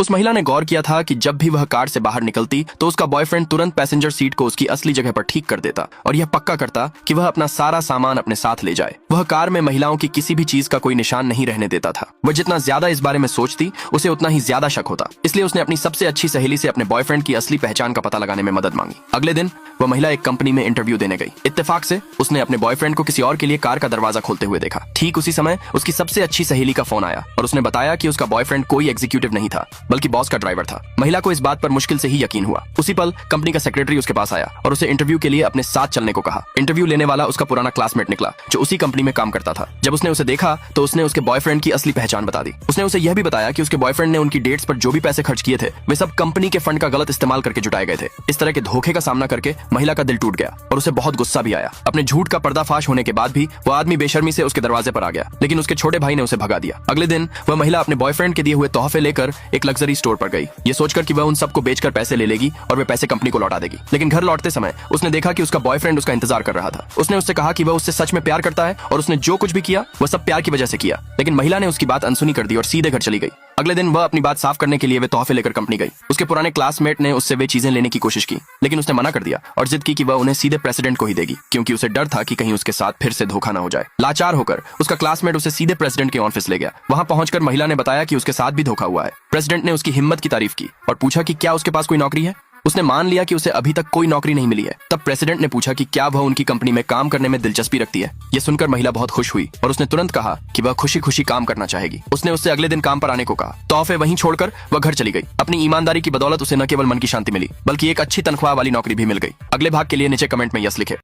उस महिला ने गौर किया था कि जब भी वह कार से बाहर निकलती तो उसका बॉयफ्रेंड तुरंत पैसेंजर सीट को उसकी असली जगह पर ठीक कर देता और यह पक्का करता कि वह अपना सारा सामान अपने साथ ले जाए। वह कार में महिलाओं की किसी भी चीज का कोई निशान नहीं रहने देता था। वह जितना ज्यादा इस बारे में सोचती उसे उतना ही ज्यादा शक होता। इसलिए उसने अपनी सबसे अच्छी सहेली से अपने बॉयफ्रेंड की असली पहचान का पता लगाने में मदद मांगी। अगले दिन वह महिला एक कंपनी में इंटरव्यू देने गई। इत्तेफाक से उसने अपने बॉयफ्रेंड को किसी और के लिए कार का दरवाजा खोलते हुए देखा। ठीक उसी समय उसकी सबसे अच्छी सहेली का फोन आया और उसने बताया कि उसका बॉयफ्रेंड कोई एग्जीक्यूटिव नहीं था बल्कि बॉस का ड्राइवर था। महिला को इस बात पर मुश्किल से ही यकीन हुआ। उसी पल कंपनी का सेक्रेटरी उसके पास आया और उसे इंटरव्यू के लिए अपने साथ चलने को कहा। इंटरव्यू लेने वाला उसका पुराना क्लासमेट निकला जो उसी कंपनी में काम करता था। जब उसने उसे देखा तो उसने उसके बॉयफ्रेंड की असली पहचान बता दी। उसने उसे यह भी बताया कि उसके बॉयफ्रेंड ने उनकी डेट्स पर जो भी पैसे खर्च किए थे वे सब कंपनी के फंड का गलत इस्तेमाल करके जुटाए गए थे। इस तरह के धोखे का सामना करके महिला का दिल टूट गया और उसे बहुत गुस्सा भी आया। अपने झूठ का पर्दाफाश होने के बाद भी वह आदमी बेशर्मी से उसके दरवाजे पर आ गया, लेकिन उसके छोटे भाई ने उसे भगा दिया। अगले दिन वह महिला अपने बॉयफ्रेंड के दिए हुए तोहफे लेकर एक लग्जरी स्टोर पर गई, ये सोचकर कि वह उन सबको बेचकर पैसे ले लेगी और वे पैसे कंपनी को लौटा देगी। लेकिन घर लौटते समय उसने देखा कि उसका बॉयफ्रेंड उसका इंतजार कर रहा था। उसने उससे कहा कि वह उससे सच में प्यार करता है और उसने जो कुछ भी किया वह सब प्यार की वजह से किया। लेकिन महिला ने उसकी बात अनसुनी कर दी और सीधे घर चली गई। अगले दिन वह अपनी बात साफ करने के लिए वे तोहफे लेकर कंपनी गई। उसके पुराने क्लासमेट ने उससे वे चीजें लेने की कोशिश की, लेकिन उसने मना कर दिया और जिद की कि वह उन्हें सीधे प्रेसिडेंट को ही देगी, क्योंकि उसे डर था कि कहीं उसके साथ फिर से धोखा न हो जाए। लाचार होकर उसका क्लासमेट उसे सीधे प्रेसिडेंट के ऑफिस ले गया। वहां पहुंचकर महिला ने बताया कि उसके साथ भी धोखा हुआ है। प्रेसिडेंट ने उसकी हिम्मत की तारीफ की और पूछा कि क्या उसके पास कोई नौकरी है। उसने मान लिया कि उसे अभी तक कोई नौकरी नहीं मिली है। तब प्रेसिडेंट ने पूछा कि क्या वह उनकी कंपनी में काम करने में दिलचस्पी रखती है। यह सुनकर महिला बहुत खुश हुई और उसने तुरंत कहा कि वह खुशी खुशी काम करना चाहेगी। उसने उससे अगले दिन काम पर आने को कहा। तोहफे वहीं छोड़कर वह घर चली गई। अपनी ईमानदारी की बदौलत उसे न केवल मन की शांति मिली बल्कि एक अच्छी तनख्वाह वाली नौकरी भी मिल गई। अगले भाग के लिए नीचे कमेंट में यस लिखे।